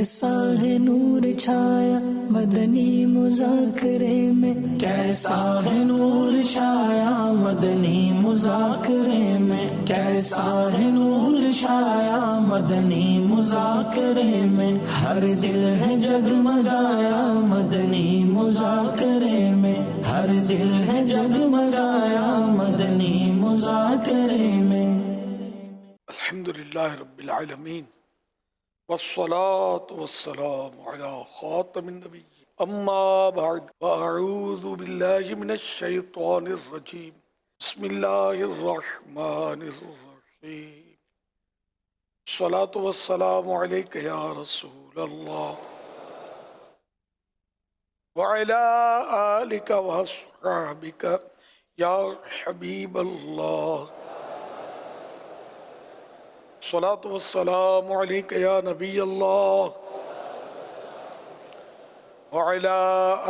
کیسا ہے نور چھایا مدنی مذاکرے میں، کیسا ہے نور چھایا مدنی مذاکرے میں، کیسا ہے نور چھایا مدنی مذاکرے میں، ہر دل ہے جگمگایا مدنی مذاکرے میں، ہر دل ہے جگمگایا مدنی مذاکرے میں۔ الحمدللہ رب العالمین والصلاة والسلام علی خاتم النبیین، اما بعد فاعوذ باللہ من الشیطان الرجیم، بسم اللہ الرحمن الرحیم، الصلاة والسلام علیک یا رسول اللہ وعلی آلک واصحابک یا حبیب اللہ، الصلاة والسلام علیک یا نبی اللہ وعلی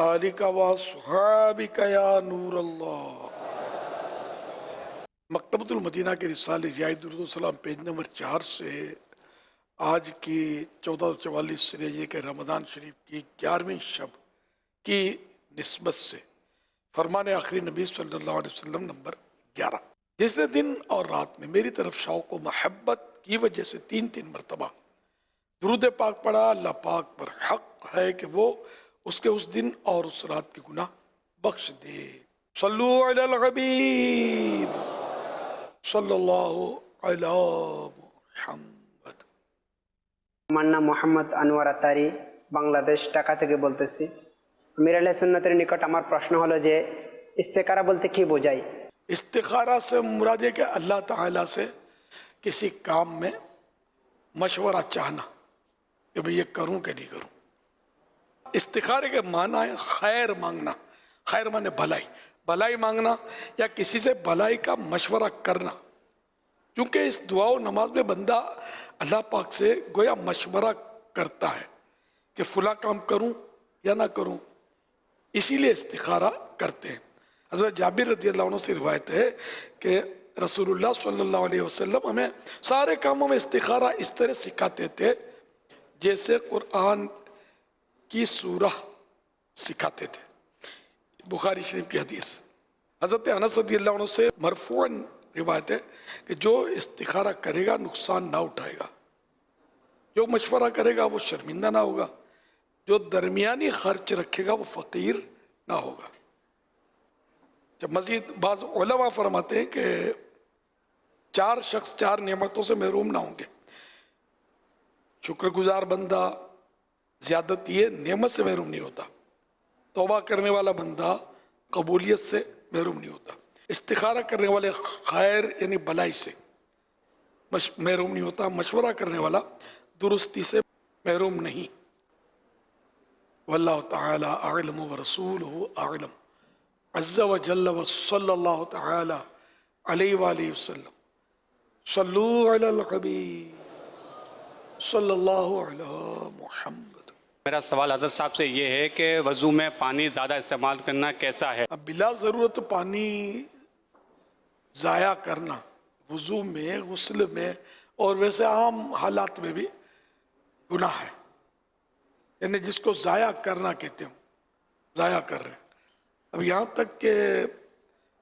آلک واصحابک یا نور اللہ۔ مکتبۃ المدینہ کے رسالے ضیاء درود السلام پیج نمبر 4 سے آج کی 1444 سے یہ کہ رمضان شریف کی 11ویں شب کی نسبت سے فرمان آخری نبی صلی اللہ علیہ وسلم نمبر 11، جس نے دن اور رات میں میری طرف شوق و محبت کی وجہ سے 3 مرتبہ درود پاک پڑھا، اللہ پاک پر حق ہے کہ وہ اس کے اس دن اور اس رات کے گناہ بخش دے۔ صلو علی الحبیب صلی اللہ علی محمد۔ মান্না মোহাম্মদ আনোয়ার আতারি, বাংলাদেশ, ঢাকা থেকে বলতেছি। মির আহলে সুন্নতের নিকট আমার প্রশ্ন হলো যে ইস্তেখারা বলতে কি বোঝায়? استخارہ سے مراد ہے کہ اللہ تعالیٰ سے کسی کام میں مشورہ چاہنا کہ میں یہ کروں کہ نہیں کروں۔ استخارے کے معنی ہے خیر مانگنا، خیر مانے بھلائی، بھلائی مانگنا یا کسی سے بھلائی کا مشورہ کرنا، کیونکہ اس دعا و نماز میں بندہ اللہ پاک سے گویا مشورہ کرتا ہے کہ فلاں کام کروں یا نہ کروں، اسی لیے استخارہ کرتے ہیں۔ حضرت جابر رضی اللہ عنہ سے روایت ہے کہ رسول اللہ صلی اللہ علیہ وسلم ہمیں سارے کاموں میں استخارہ اس طرح سکھاتے تھے جیسے قرآن کی سورہ سکھاتے تھے۔ بخاری شریف کی حدیث۔ حضرت انس رضی اللہ عنہ سے مرفوعاً روایت ہے کہ جو استخارہ کرے گا نقصان نہ اٹھائے گا، جو مشورہ کرے گا وہ شرمندہ نہ ہوگا، جو درمیانی خرچ رکھے گا وہ فقیر نہ ہوگا۔ جب مزید بعض علماء فرماتے ہیں کہ 4 شخص 4 نعمتوں سے محروم نہ ہوں گے۔ شکر گزار بندہ زیادت یہ نعمت سے محروم نہیں ہوتا، توبہ کرنے والا بندہ قبولیت سے محروم نہیں ہوتا، استخارہ کرنے والے خیر یعنی بلائی سے محروم نہیں ہوتا، مشورہ کرنے والا درستی سے محروم نہیں۔ واللہ تعالی اعلم ورسولہ اعلم عز و جل و صلی اللہ تعالی علیہ وآلہ وسلم۔ صلو علی الحبیب صلی اللہ علی محمد۔ میرا سوال حضرت صاحب سے یہ ہے کہ وضو میں پانی زیادہ استعمال کرنا کیسا ہے؟ اب بلا ضرورت پانی ضائع کرنا وضو میں، غسل میں اور ویسے عام حالات میں بھی گناہ ہے، یعنی جس کو ضائع کرنا کہتے ہوں، ضائع کر رہے ہیں۔ اب یہاں تک کہ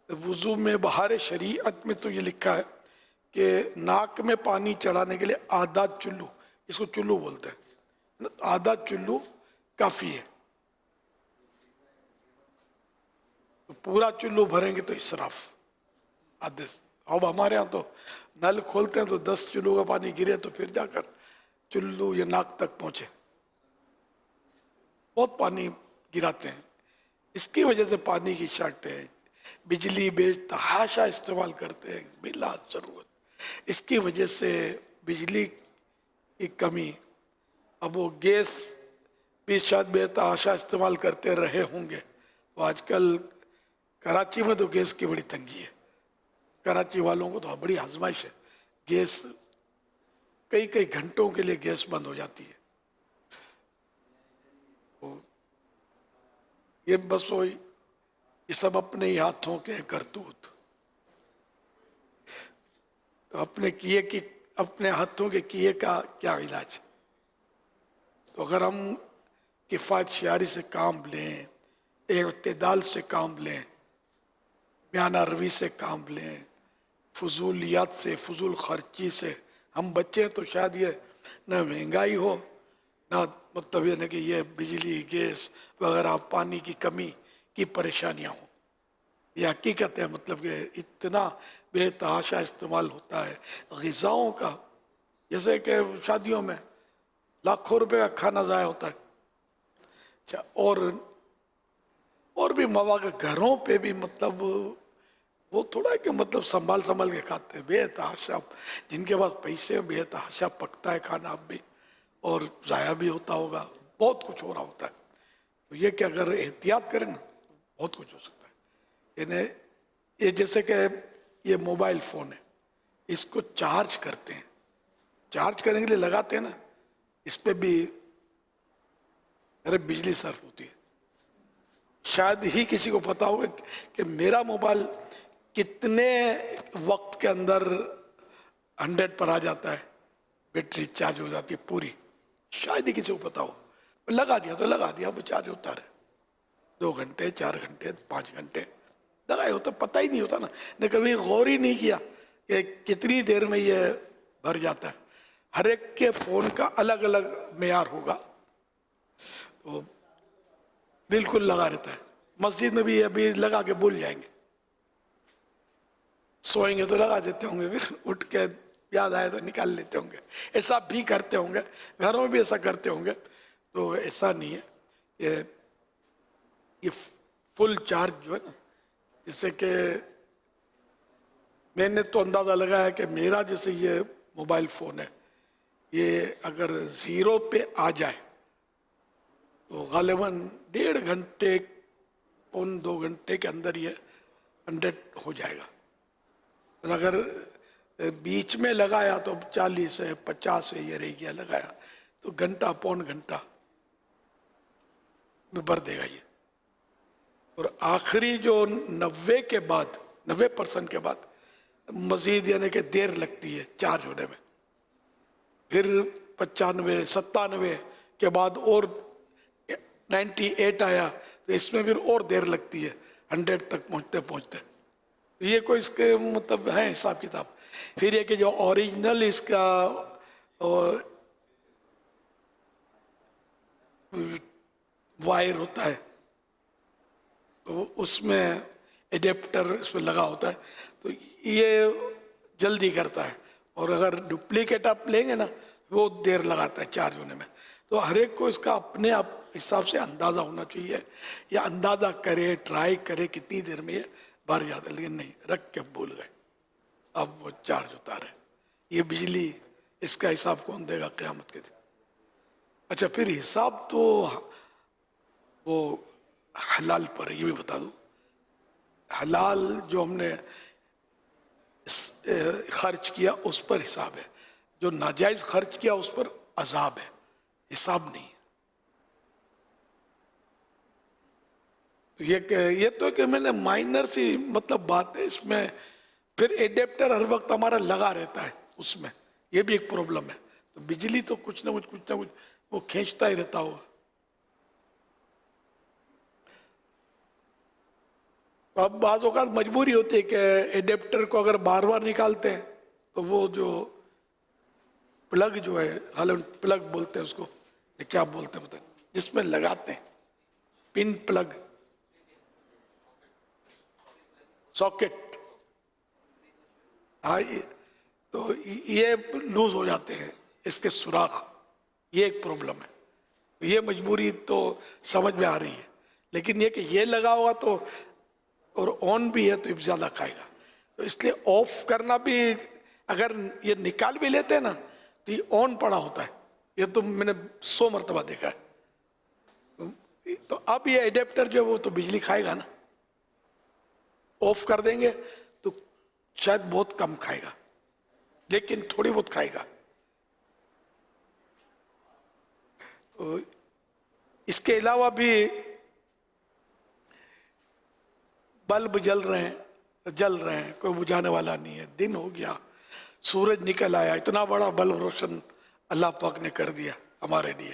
وضو میں بہار شریعت میں تو یہ لکھا ہے کہ ناک میں پانی چڑھانے کے لیے آدھا چلو، اس کو چلو بولتے ہیں، آدھا چلو کافی ہے۔ تو پورا چلو بھریں گے تو اسراف آدھے۔ اب ہمارے ہاں تو نل کھولتے ہیں تو 10 چلو کا پانی گرے تو پھر جا کر چلو یا ناک تک پہنچے، بہت پانی گراتے ہیں۔ اس کی وجہ سے پانی کی شارٹیج، بجلی بے تحاشا استعمال کرتے ہیں بلا ضرورت، اس کی وجہ سے بجلی کی کمی۔ اب وہ گیس بھی شاید بے تحاشا استعمال کرتے رہے ہوں گے، وہ آج کل کراچی میں تو گیس کی بڑی تنگی ہے، کراچی والوں کو تو بڑی آزمائش ہے، گیس کئی گھنٹوں کے لیے گیس بند ہو جاتی ہے۔ یہ بس وہی یہ سب اپنے ہی ہاتھوں کے کرتوت، اپنے ہاتھوں کے کیے کا کیا علاج؟ تو اگر ہم کفایت شعاری سے کام لیں، اعتدال سے کام لیں، بیانہ روی سے کام لیں، فضولیات سے، فضول خرچی سے، ہم بچے ہیں تو شاید یہ نہ مہنگائی ہو، نہ مطلب یہ نہ کہ یہ بجلی گیس وغیرہ پانی کی کمی کی پریشانیاں ہوں. یہ حقیقت ہے، مطلب کہ اتنا بے تحاشا استعمال ہوتا ہے غذاؤں کا، جیسے کہ شادیوں میں لاکھوں روپے کا کھانا ضائع ہوتا ہے. اچھا، اور بھی مواقع گھروں پہ بھی مطلب وہ تھوڑا کہ مطلب سنبھال کے کھاتے ہیں، بے تحاشا. جن کے پاس پیسے ہیں بے تحاشا پکتا ہے کھانا اب بھی، اور ضائع بھی ہوتا ہوگا، بہت کچھ ہو رہا ہوتا ہے. تو یہ کہ اگر احتیاط کریں نا بہت کچھ ہو سکتا ہے. یعنی یہ جیسے کہ یہ موبائل فون ہے، اس کو چارج کرتے ہیں، چارج کرنے کے لیے لگاتے ہیں نا، اس پہ بھی بجلی صرف ہوتی ہے. شاید ہی کسی کو پتا ہوگا کہ میرا موبائل کتنے وقت کے اندر 100 پر آ جاتا ہے، بیٹری چارج ہو جاتی ہے پوری. شاید ہی کسی کو پتا ہو. لگا دیا تو لگا دیا، وہ چارج ہوتا رہے 2 گھنٹے 4 گھنٹے 5 گھنٹے لگائے ہوتا، پتہ ہی نہیں ہوتا نا. نے کبھی غور ہی نہیں کیا کہ کتنی دیر میں یہ بھر جاتا ہے. ہر ایک کے فون کا الگ الگ معیار ہوگا، تو بالکل لگا رہتا ہے. مسجد میں بھی ابھی لگا کے بھول جائیں گے، سوئیں گے تو لگا دیتے ہوں گے، پھر اٹھ کے یاد آئے تو نکال لیتے ہوں گے. ایسا بھی کرتے ہوں گے، گھروں میں بھی ایسا کرتے ہوں گے. تو ایسا نہیں ہے، یہ فل چارج جو ہے نا، جیسے کہ میں نے تو اندازہ لگایا کہ میرا جیسے یہ موبائل فون ہے، یہ اگر 0 پہ آ جائے تو غالباً 1.5 گھنٹے 2 گھنٹے کے اندر یہ 100 ہو جائے گا. اگر بیچ میں لگایا تو 40 ہے 50 ہے یہ رہ گیا، لگایا تو گھنٹہ 1.25 گھنٹہ میں بھر دے گا یہ. اور آخری جو 90% کے بعد مزید یعنی کہ دیر لگتی ہے چارج ہونے میں. پھر 95 97 کے بعد اور 98 آیا تو اس میں پھر اور دیر لگتی ہے 100 تک پہنچتے. یہ کوئی اس کے مطلب ہے حساب کتاب. پھر یہ کہ جو اوریجنل اس کا وائر ہوتا ہے تو اس میں ایڈیپٹر اس میں لگا ہوتا ہے، تو یہ جلدی کرتا ہے. اور اگر ڈپلیکیٹ آپ لیں گے نا وہ دیر لگاتا ہے چارج ہونے میں. تو ہر ایک کو اس کا اپنے آپ حساب سے اندازہ ہونا چاہیے، یا اندازہ کرے ٹرائی کرے کتنی دیر میں یہ بھر جاتا ہے. لیکن نہیں، رکھ کے بھول گئے، اب وہ چارج ہوتا رہے. یہ بجلی اس کا حساب کون دے گا قیامت کے دن؟ اچھا، پھر حساب تو وہ حلال پر ہے. یہ بھی بتا دوں، حلال جو ہم نے خرچ کیا اس پر حساب ہے، جو ناجائز خرچ کیا اس پر عذاب ہے، حساب نہیں ہے. تو یہ تو کہ میں نے مائنر سی مطلب بات ہے اس میں. پھر ایڈیپٹر ہر وقت ہمارا لگا رہتا ہے اس میں، یہ بھی ایک پرابلم ہے. تو بجلی تو کچھ نہ کچھ وہ کھینچتا ہی رہتا ہوگا. اب بعض اوقات مجبوری ہوتی ہے کہ ایڈیپٹر کو اگر بار بار نکالتے ہیں تو وہ جو پلگ جو ہے، حالانکہ پلگ بولتے ہیں اس کو، کیا بولتے ہیں بتائیں، جس میں لگاتے ہیں پن پلگ، ساکٹ، ہاں، تو یہ لوز ہو جاتے ہیں اس کے سوراخ. یہ ایک پرابلم ہے. یہ مجبوری تو سمجھ میں آ رہی ہے. لیکن یہ کہ یہ لگا ہوا تو اور آن بھی ہے تو یہ زیادہ کھائے گا. تو اس لیے آف کرنا بھی، اگر یہ نکال بھی لیتے ہیں نا تو یہ آن پڑا ہوتا ہے. یہ تو میں نے 100 مرتبہ دیکھا ہے. تو اب یہ ایڈیپٹر جو ہے وہ تو بجلی کھائے گا نا. آف کر دیں گے تو شاید بہت کم کھائے گا، لیکن تھوڑی بہت کھائے گا. تو اس کے علاوہ بھی بلب جل رہے ہیں، کوئی بجھانے والا نہیں ہے. دن ہو گیا، سورج نکل آیا، اتنا بڑا بلب روشن اللہ پاک نے کر دیا ہمارے لیے.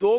2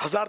1000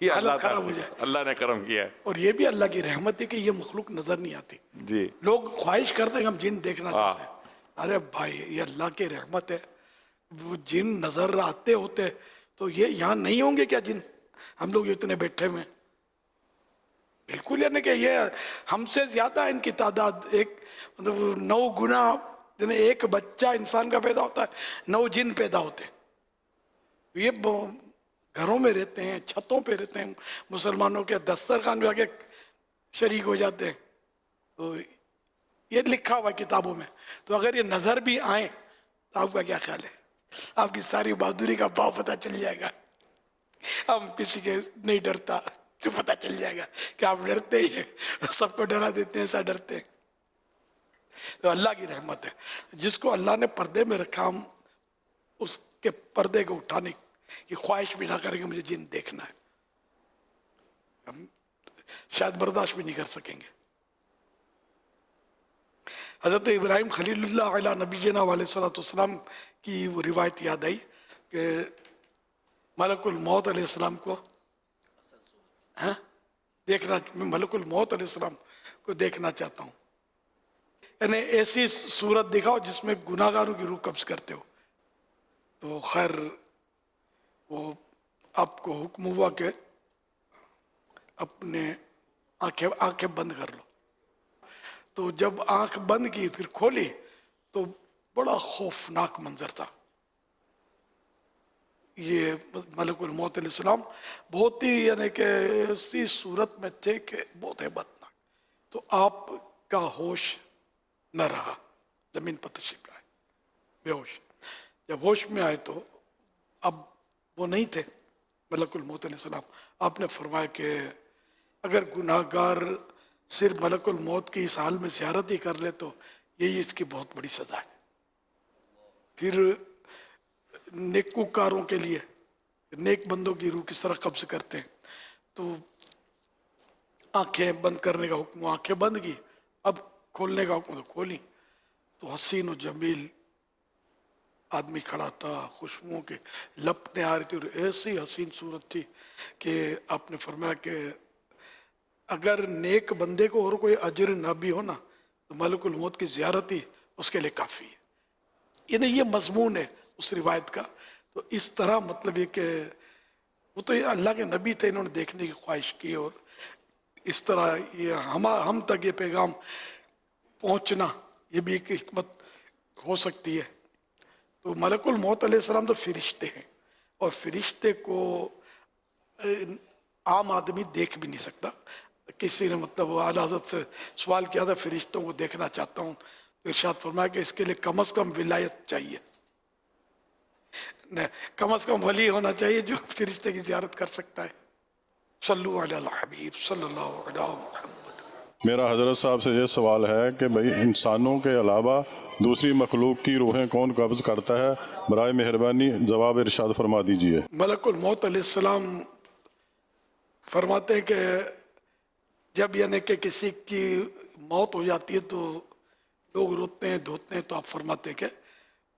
یہ حالت اللہ خراب ہو جائے. اللہ نے کرم کیا ہے. اور یہ بھی اللہ کی رحمت ہے کہ یہ مخلوق نظر نہیں آتی. جی لوگ خواہش کرتے ہیں کہ ہم جن دیکھنا چاہتے ہیں. ارے بھائی یہ اللہ کی رحمت ہے. وہ جن نظر آتے ہوتے تو یہ یہاں نہیں ہوں گے کیا جن؟ ہم لوگ اتنے بیٹھے ہوئے ہیں. بالکل یعنی کہ یہ ہم سے زیادہ ان کی تعداد ایک مطلب 9 گنا. ایک بچہ انسان کا پیدا ہوتا ہے 9 جن پیدا ہوتے ہیں. یہ گھروں میں رہتے ہیں, چھتوں پہ رہتے ہیں, مسلمانوں کے دسترخوان پہ آ کے شریک ہو جاتے ہیں. تو یہ لکھا ہوا کتابوں میں. تو اگر یہ نظر بھی آئیں تو آپ کا کیا خیال ہے؟ آپ کی ساری بہادری کا بھاؤ پتہ چل جائے گا. ہم کسی کے نہیں ڈرتا تو پتہ چل جائے گا کہ آپ ڈرتے ہی ہیں, سب کو ڈرا دیتے ہیں, ایسا ڈرتے ہیں. تو اللہ کی رحمت ہے. جس کو اللہ نے پردے میں رکھا ہم اس کے پردے کو اٹھانے کی خواہش بھی نہ کریں گے مجھے جن دیکھنا ہے. ہم شاید برداشت بھی نہیں کر سکیں گے. حضرت ابراہیم خلیل اللہ علیہ نبی جنا علیہ صلاۃ والسلام کی وہ روایت یاد آئی کہ ملک الموت علیہ السلام کو دیکھنا, میں ملک الموت علیہ السلام کو دیکھنا چاہتا ہوں. یعنی ایسی صورت دکھاؤ جس میں گناہ گاروں کی روح قبض کرتے ہو. تو خیر وہ آپ کو حکم ہوا کہ اپنے آنکھیں بند کر لو. تو جب آنکھ بند کی پھر کھولی تو بڑا خوفناک منظر تھا. یہ ملک الموت علیہ السلام بہت ہی یعنی کہ ایسی صورت میں تھے کہ بہت ہیبتناک. تو آپ کا ہوش نہ رہا, زمین پر تشریف لائے بے ہوش. جب ہوش میں آئے تو اب وہ نہیں تھے ملک الموت علیہ السلام. آپ نے فرمایا کہ اگر گناہ گار صرف ملک الموت کی اس حال میں زیارت ہی کر لے تو یہی اس کی بہت بڑی سزا ہے. پھر نیکوکاروں کے لیے نیک بندوں کی روح کس طرح قبض کرتے ہیں. تو آنکھیں بند کرنے کا حکم, آنکھیں بند کی, اب کھولنے کا حکم تو کھولی. تو حسین و جمیل آدمی کھڑا تھا, خوشبوؤں کے لپٹیں آ رہی تھی, اور ایسی حسین صورت تھی کہ آپ نے فرمایا کہ اگر نیک بندے کو اور کوئی اجر نہ بھی ہو نا تو ملک الموت کی زیارت ہی اس کے لیے کافی ہے. یعنی یہ مضمون ہے اس روایت کا. تو اس طرح مطلب یہ کہ وہ تو اللہ کے نبی تھے, انہوں نے دیکھنے کی خواہش کی, اور اس طرح یہ ہم تک یہ پیغام پہنچنا یہ بھی ایک حکمت ہو سکتی ہے. تو ملک الموت علیہ السلام تو فرشتے ہیں, اور فرشتے کو عام آدمی دیکھ بھی نہیں سکتا. کسی نے مطلب اعلیٰ حضرت سے سوال کیا تھا فرشتوں کو دیکھنا چاہتا ہوں, تو ارشاد فرمایا کہ اس کے لیے کم از کم ولایت چاہیے, کم از کم ولی ہونا چاہیے جو فرشتے کی زیارت کر سکتا ہے. صلو علی الحبیب صلی اللہ علیہ محمد. میرا حضرت صاحب سے یہ سوال ہے کہ بھئی انسانوں کے علاوہ دوسری مخلوق کی روحیں کون قبض کرتا ہے؟ برائے مہربانی جواب ارشاد فرما دیجئے. ملک الموت علیہ السلام فرماتے ہیں کہ جب یعنی کہ کسی کی موت ہو جاتی ہے تو لوگ روتے ہیں دھوتے ہیں, تو آپ فرماتے ہیں کہ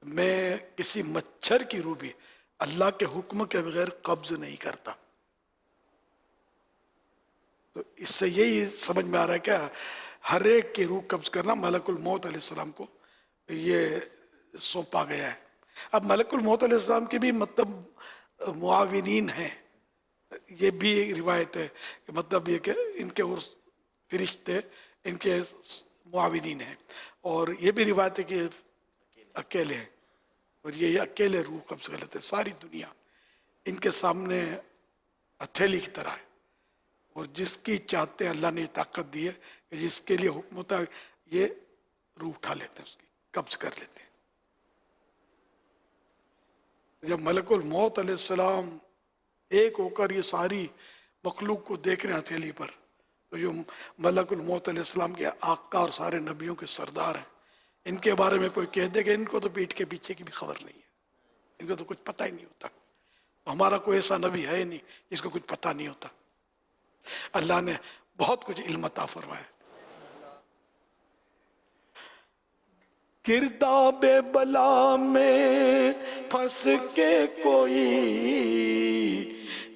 میں کسی مچھر کی روح بھی اللہ کے حکم کے بغیر قبض نہیں کرتا. تو اس سے یہی سمجھ میں آ رہا ہے کہ ہر ایک کی روح قبض کرنا ملک الموت علیہ السلام کو یہ سونپا گیا ہے. اب ملک الموت علیہ السلام کے بھی مطلب معاونین ہیں, یہ بھی ایک روایت ہے کہ مطلب یہ کہ ان کے فرشتے ان کے معاونین ہیں, اور یہ بھی روایت ہے کہ اکیلے ہیں, اور یہ اکیلے روح قبض کر لیتے ہیں. ساری دنیا ان کے سامنے ہتھیلی کی طرح ہے, اور جس کی چاہتے ہیں اللہ نے یہ طاقت دی ہے کہ جس کے لیے حکم ہوتا ہے یہ روح اٹھا لیتے ہیں, اس کی قبض کر لیتے ہیں. جب ملک الموت علیہ السلام ایک ہو کر یہ ساری مخلوق کو دیکھ رہے ہیں ہتھیلی پر, تو جو ملک الموت علیہ السلام کے آقا اور سارے نبیوں کے سردار ہیں, ان کے بارے میں کوئی کہہ دے کہ ان کو تو پیٹھ کے پیچھے کی بھی خبر نہیں ہے, ان کو تو کچھ پتہ ہی نہیں ہوتا. ہمارا کوئی ایسا نبی ہے نہیں جس کو کچھ پتہ نہیں ہوتا. اللہ نے بہت کچھ علم عطا فرمایا. گرداب بلا میں پھنس کے کوئی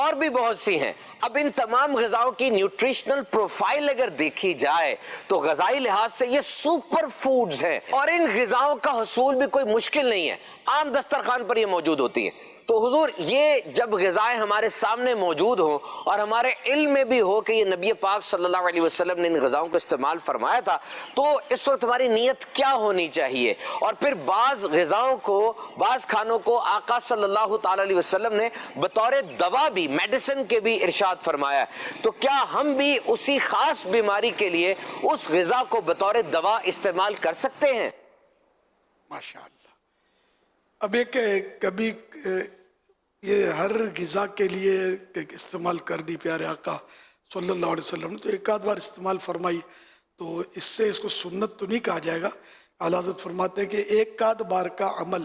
اور بھی بہت سی ہیں. اب ان تمام غذاؤں کی نیوٹریشنل پروفائل اگر دیکھی جائے تو غذائی لحاظ سے یہ سپر فوڈز ہیں, اور ان غذاؤں کا حصول بھی کوئی مشکل نہیں ہے, عام دسترخوان پر یہ موجود ہوتی ہیں. تو حضور یہ جب غذائیں ہمارے سامنے موجود ہوں اور ہمارے علم میں بھی ہو کہ یہ نبی پاک صلی اللہ علیہ وسلم نے ان غذاؤں کو استعمال فرمایا تھا, تو اس وقت ہماری نیت کیا ہونی چاہیے؟ اور پھر بعض غذاؤں کو, بعض کھانوں کو آقا صلی اللہ تعالی علیہ وسلم نے بطور دوا بھی, میڈیسن کے بھی ارشاد فرمایا ہے, تو کیا ہم بھی اسی خاص بیماری کے لیے اس غذا کو بطور دوا استعمال کر سکتے ہیں؟ ماشاءاللہ. اب ایک کبھی یہ ہر غذا کے لیے استعمال کر دی پیارے آقا صلی اللہ علیہ وسلم نے, تو ایک آدھ بار استعمال فرمائی, تو اس سے اس کو سنت تو نہیں کہا جائے گا. اعلیٰ حضرت فرماتے ہیں کہ ایک آدھ بار کا عمل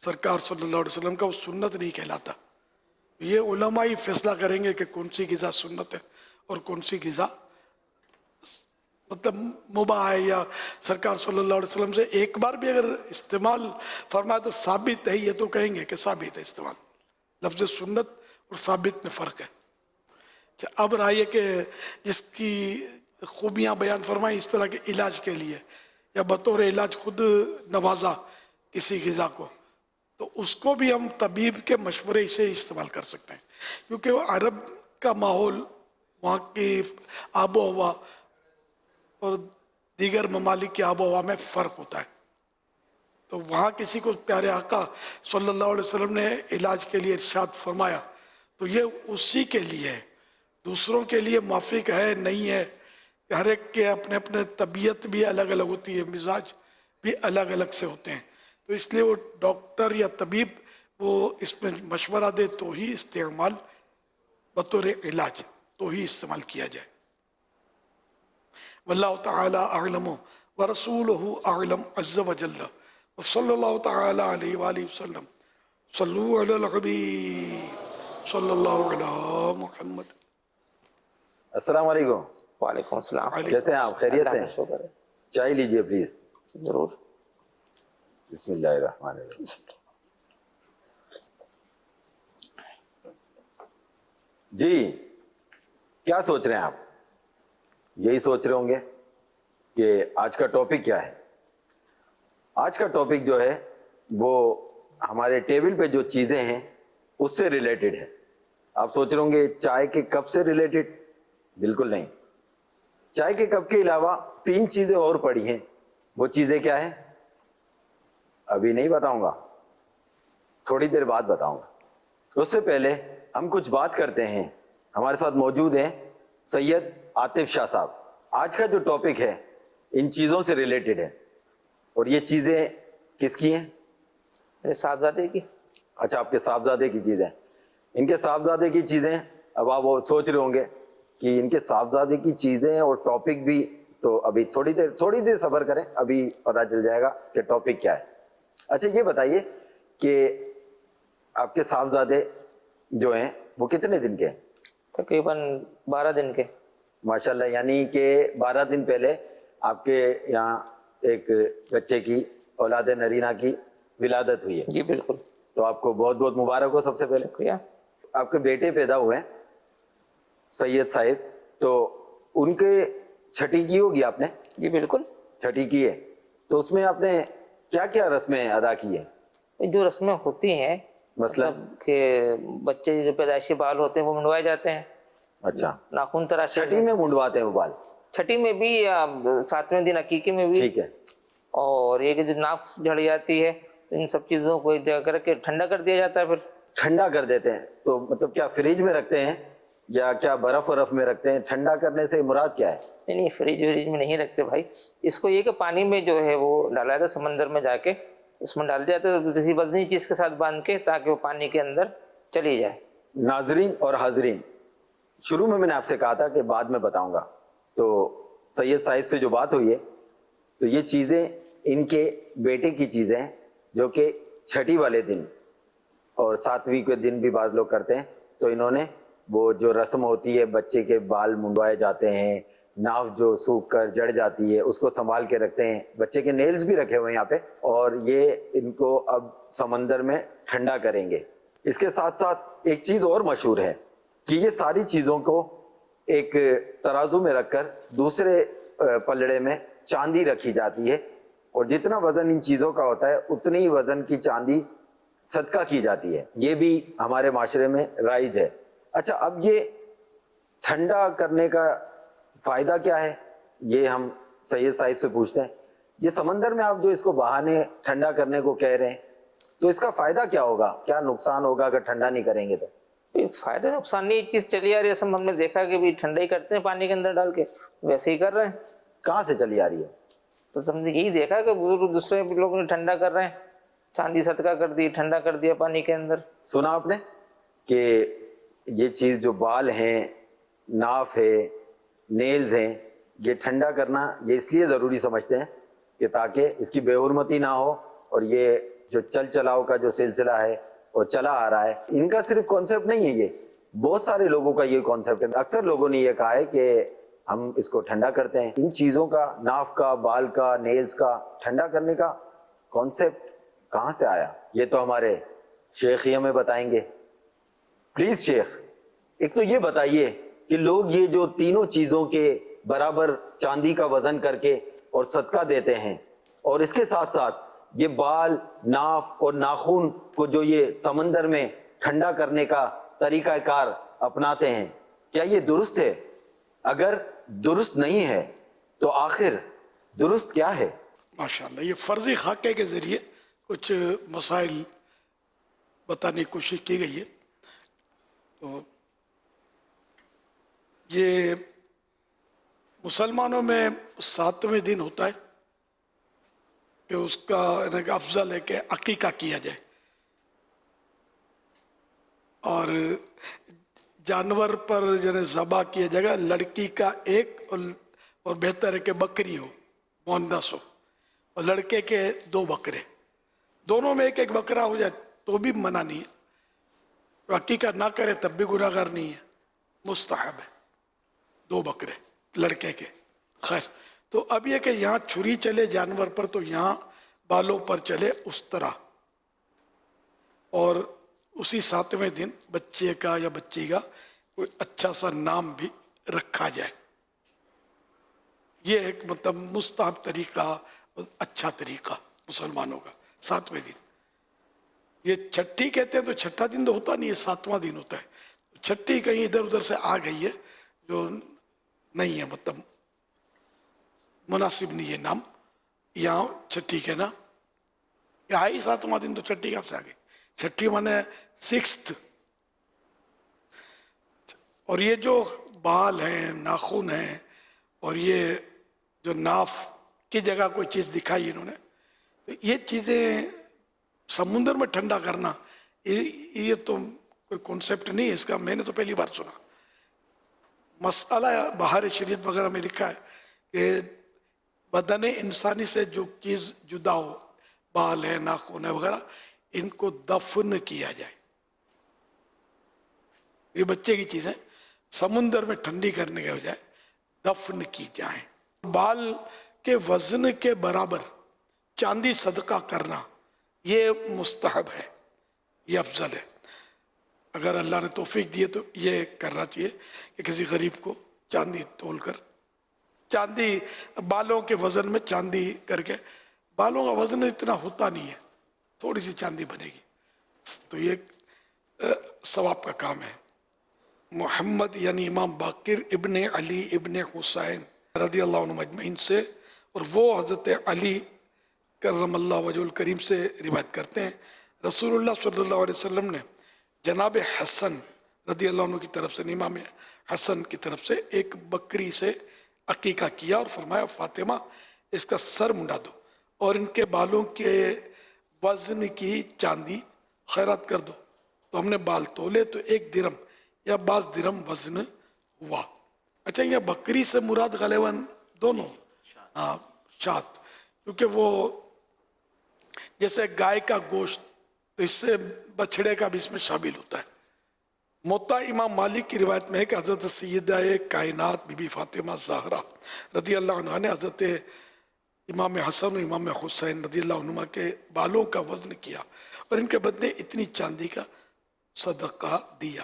سرکار صلی اللہ علیہ وسلم کا وہ سنت نہیں کہلاتا. یہ علماء ہی فیصلہ کریں گے کہ کون سی غذا سنت ہے اور کون سی غذا مطلب مباح ہے, یا سرکار صلی اللہ علیہ وسلم سے ایک بار بھی اگر استعمال فرمایا تو ثابت ہے, یہ تو کہیں گے کہ ثابت ہے استعمال. لفظ سنت اور ثابت میں فرق ہے. اب رہا کہ جس کی خوبیاں بیان فرمائیں اس طرح کے علاج کے لیے, یا بطور علاج خود نوازا کسی غذا کو, تو اس کو بھی ہم طبیب کے مشورے سے استعمال کر سکتے ہیں, کیونکہ وہ عرب کا ماحول, وہاں کی آب و ہوا اور دیگر ممالک کی آب و ہوا میں فرق ہوتا ہے. تو وہاں کسی کو پیارے آقا صلی اللہ علیہ وسلم نے علاج کے لیے ارشاد فرمایا تو یہ اسی کے لیے ہے, دوسروں کے لیے موافق ہے نہیں ہے. ہر ایک کے اپنے اپنے طبیعت بھی الگ الگ ہوتی ہے, مزاج بھی الگ الگ سے ہوتے ہیں, تو اس لیے وہ ڈاکٹر یا طبیب وہ اس میں مشورہ دے تو ہی استعمال بطور علاج تو ہی استعمال کیا جائے. واللہ تعالی اعلم ورسولہ اعلم عز وجل وصلی اللہ تعالی علیہ وآلہ وسلم. صلو علی الحبیب صلی اللہ علی محمد. السلام علیکم. وعلیکم السلام. کیسے ہیں آپ؟ خیریت سے ہیں؟ شکر ہے. چائے لیجئے پلیز. ضرور. بسم اللہ الرحمن الرحیم. جی کیا سوچ رہے ہیں آپ؟ یہی سوچ رہے ہوں گے کہ آج کا ٹاپک کیا ہے. آج کا ٹاپک جو ہے وہ ہمارے ٹیبل پہ جو چیزیں ہیں اس سے ریلیٹڈ ہے. آپ سوچ رہے ہوں گے چائے کے کپ سے ریلیٹڈ؟ بالکل نہیں. چائے کے کپ کے علاوہ 3 چیزیں اور پڑی ہیں. وہ چیزیں کیا ہیں ابھی نہیں بتاؤں گا, تھوڑی دیر بعد بتاؤں گا. اس سے پہلے ہم کچھ بات کرتے ہیں. ہمارے ساتھ موجود ہیں سید عاطف شاہ صاحب. آج کا جو ٹاپک ہے ان چیزوں سے ریلیٹڈ ہے. اور یہ چیزیں کس کی ہیں؟ میرے صاحبزادے کی. اچھا, آپ کے صاحبزادے کی چیزیں. ان کے صاحبزادے کی چیزیں. اب آپ وہ سوچ رہے ہوں گے کہ ان کے صاحبزادے کی چیزیں اور ٹاپک بھی, تو ابھی تھوڑی دیر صبر کریں, ابھی پتہ چل جائے گا کہ ٹاپک کیا ہے. اچھا یہ بتائیے کہ آپ کے صاحبزادے جو ہیں وہ کتنے دن کے ہیں؟ تقریباً 12 دن کے. ماشاءاللہ, یعنی کہ 12 دن پہلے آپ کے یہاں ایک بچے کی, اولاد نرینہ کی ولادت ہوئی ہے. جی بالکل. تو آپ کو بہت بہت مبارک ہو. سب سے پہلے شکریہ. آپ کے بیٹے پیدا ہوئے ہیں سید صاحب, تو ان کے چھٹی کی ہوگی آپ نے؟ جی بالکل چھٹی کی ہے. تو اس میں آپ نے کیا کیا رسمیں ادا کی ہیں؟ جو رسمیں ہوتی ہیں مثلا کہ بچے جو پیدائشی بال ہوتے ہیں وہ منڈوائے جاتے ہیں. اچھا, ناخن تراشے. چھٹی میں منڈواتے ہیں وہ بال؟ چھٹی میں بھی یا 7ویں دن عقیقے میں بھی. ٹھیک ہے. اور یہ کہ جو ناف جھڑ جاتی ہے ان سب چیزوں کو ایک جگہ کر کے ٹھنڈا کر دیا جاتا ہے. پھر ٹھنڈا کر دیتے ہیں تو مطلب کیا فریج میں رکھتے ہیں یا کیا برف ورف میں رکھتے ہیں؟ ٹھنڈا کرنے سے مراد کیا ہے؟ نہیں, فریج وریج میں نہیں رکھتے بھائی. اس کو یہ کہ پانی میں جو ہے وہ ڈالا جاتا ہے, سمندر میں جا کے اس میں ڈال دیا جاتا ہے کسی وزنی چیز کے ساتھ باندھ کے, تاکہ وہ پانی کے اندر چلی جائے. ناظرین اور حاضرین, شروع میں نے آپ سے کہا تھا کہ بعد میں بتاؤں گا. تو سید صاحب سے جو بات ہوئی ہے تو یہ چیزیں ان کے بیٹے کی چیزیں ہیں جو کہ چھٹی والے دن اور 7ویں کے دن بھی بعض لوگ کرتے ہیں. تو انہوں نے وہ جو رسم ہوتی ہے بچے کے بال منڈوائے جاتے ہیں, ناف جو سوکھ کر جڑ جاتی ہے اس کو سنبھال کے رکھتے ہیں. بچے کے نیلز بھی رکھے ہوئے ہیں یہاں پہ, اور یہ ان کو اب سمندر میں ٹھنڈا کریں گے. اس کے ساتھ ساتھ ایک چیز اور مشہور ہے, کہ یہ ساری چیزوں کو ایک ترازو میں رکھ کر دوسرے پلڑے میں چاندی رکھی جاتی ہے، اور جتنا وزن ان چیزوں کا ہوتا ہے اتنی ہی وزن کی چاندی صدقہ کی جاتی ہے. یہ بھی ہمارے معاشرے میں رائج ہے. اچھا، اب یہ ٹھنڈا کرنے کا فائدہ کیا ہے، یہ ہم سید صاحب سے پوچھتے ہیں. یہ سمندر میں آپ جو اس کو بہانے ٹھنڈا کرنے کو کہہ رہے ہیں، تو اس کا فائدہ کیا ہوگا، کیا نقصان ہوگا اگر ٹھنڈا نہیں کریں گے تو؟ فائدہ نقصان نہیں، ایک چیز چلی آ رہی ہے، سب ہم نے دیکھا کہ ٹھنڈا ہی کرتے ہیں پانی کے اندر ڈال کے، ویسے ہی کر رہے ہیں. کہاں سے چلی آ رہی ہے؟ تو ہم نے یہی دیکھا کہ بزرگ دوسرے لوگوں نے ٹھنڈا کر رہے ہیں، چاندی صدقہ کر دی، ٹھنڈا کر دیا پانی کے اندر. سنا آپ نے کہ یہ چیز جو بال ہیں، ناف ہے، نیلز ہیں، یہ ٹھنڈا کرنا یہ اس لیے ضروری سمجھتے ہیں کہ تاکہ اس کی بے حرمتی نہ ہو، اور یہ جو چل چلاؤ کا جو سلسلہ ہے اور چلا آ رہا ہے، ان کا صرف کانسیپٹ نہیں ہے، یہ بہت سارے لوگوں کا یہ کانسیپٹ ہے. اکثر لوگوں نے یہ کہا ہے کہ ہم اس کو ٹھنڈا کرتے ہیں. ان چیزوں کا، ناف کا، بال کا، نیلز کا ٹھنڈا کرنے کا کانسیپٹ کہاں سے آیا؟ یہ تو ہمارے شیخ ہی ہمیں بتائیں گے. پلیز شیخ، ایک تو یہ بتائیے کہ لوگ یہ جو تینوں چیزوں کے برابر چاندی کا وزن کر کے اور صدقہ دیتے ہیں، اور اس کے ساتھ ساتھ یہ بال، ناف اور ناخن کو جو یہ سمندر میں ٹھنڈا کرنے کا طریقہ کار اپناتے ہیں، کیا یہ درست ہے؟ اگر درست نہیں ہے تو آخر درست کیا ہے؟ ماشاءاللہ، یہ فرضی خاکے کے ذریعے کچھ مسائل بتانے کی کوشش کی گئی ہے. تو یہ مسلمانوں میں 7ویں دن ہوتا ہے کہ اس کا افضل ہے کہ عقیقہ کیا جائے، اور جانور پر ذبح کیا جائے گا، لڑکی کا ایک اور بہتر ہے کہ بکری ہو، مونس ہو، اور لڑکے کے 2 بکرے، دونوں میں ایک ایک بکرا ہو جائے تو بھی منع نہیں ہے. عقیقہ نہ کرے تب بھی گناہگار نہیں ہے، مستحب ہے 2 بکرے لڑکے کے. خیر، تو اب یہ کہ یہاں چھری چلے جانور پر تو یہاں بالوں پر چلے اس طرح، اور اسی 7ویں دن بچے کا یا بچی کا کوئی اچھا سا نام بھی رکھا جائے. یہ ایک مطلب مستحب طریقہ، اچھا طریقہ مسلمانوں کا 7ویں دن. یہ چھٹی کہتے ہیں تو چھٹا دن تو ہوتا نہیں ہے، 7واں دن ہوتا ہے. چھٹی کہیں ادھر ادھر سے آ گئی ہے جو نہیں ہے، مطلب مناسب نہیں ہے نام. یہاں چھٹی کہنا، یہ آئی 7واں دن، تو چھٹی کہاں سے آ گئی؟ چھٹی مانے 6th. اور یہ جو بال ہیں، ناخن ہیں، اور یہ جو ناف کی جگہ کوئی چیز دکھائی انہوں نے، تو یہ چیزیں سمندر میں ٹھنڈا کرنا، یہ تو کوئی کانسیپٹ نہیں ہے اس کا. میں نے تو پہلی بار سنا. مسئلہ بہار شریعت وغیرہ میں لکھا ہے کہ بدن انسانی سے جو چیز جدا ہو، بال ہے، ناخن ہے وغیرہ، ان کو دفن کیا جائے. یہ بچے کی چیزیں سمندر میں ٹھنڈی کرنے کے بجائے دفن کی جائیں. بال کے وزن کے برابر چاندی صدقہ کرنا یہ مستحب ہے، یہ افضل ہے. اگر اللہ نے توفیق دیے تو یہ کرنا چاہیے کہ کسی غریب کو چاندی تول کر، چاندی بالوں کے وزن میں چاندی کر کے، بالوں کا وزن اتنا ہوتا نہیں ہے، تھوڑی سی چاندی بنے گی تو یہ ثواب کا کام ہے. محمد یعنی امام باقر ابن علی ابن حسین رضی اللہ عنہ مجمعین سے، اور وہ حضرت علی کرم اللہ وجہ الکریم سے روایت کرتے ہیں، رسول اللہ صلی اللہ علیہ وسلم نے جناب حسن رضی اللہ عنہ کی طرف سے، امام حسن کی طرف سے ایک بکری سے عقیقہ کیا، اور فرمایا فاطمہ اس کا سر منڈا دو اور ان کے بالوں کے وزن کی چاندی خیرات کر دو. تو ہم نے بال تولے تو 1 درم یا 22 درم وزن ہوا. اچھا، یہ بکری سے مراد غالباً دونوں شات، کیونکہ وہ جیسے گائے کا گوشت تو اس سے بچھڑے کا بھی اس میں شامل ہوتا ہے. موطا امام مالک کی روایت میں ہے کہ حضرت سیدہ کائنات بی بی فاطمہ زہرا رضی اللہ عنہ نے حضرت امام حسن و امام حسین رضی اللہ عنہ کے بالوں کا وزن کیا اور ان کے بدلے اتنی چاندی کا صدقہ دیا.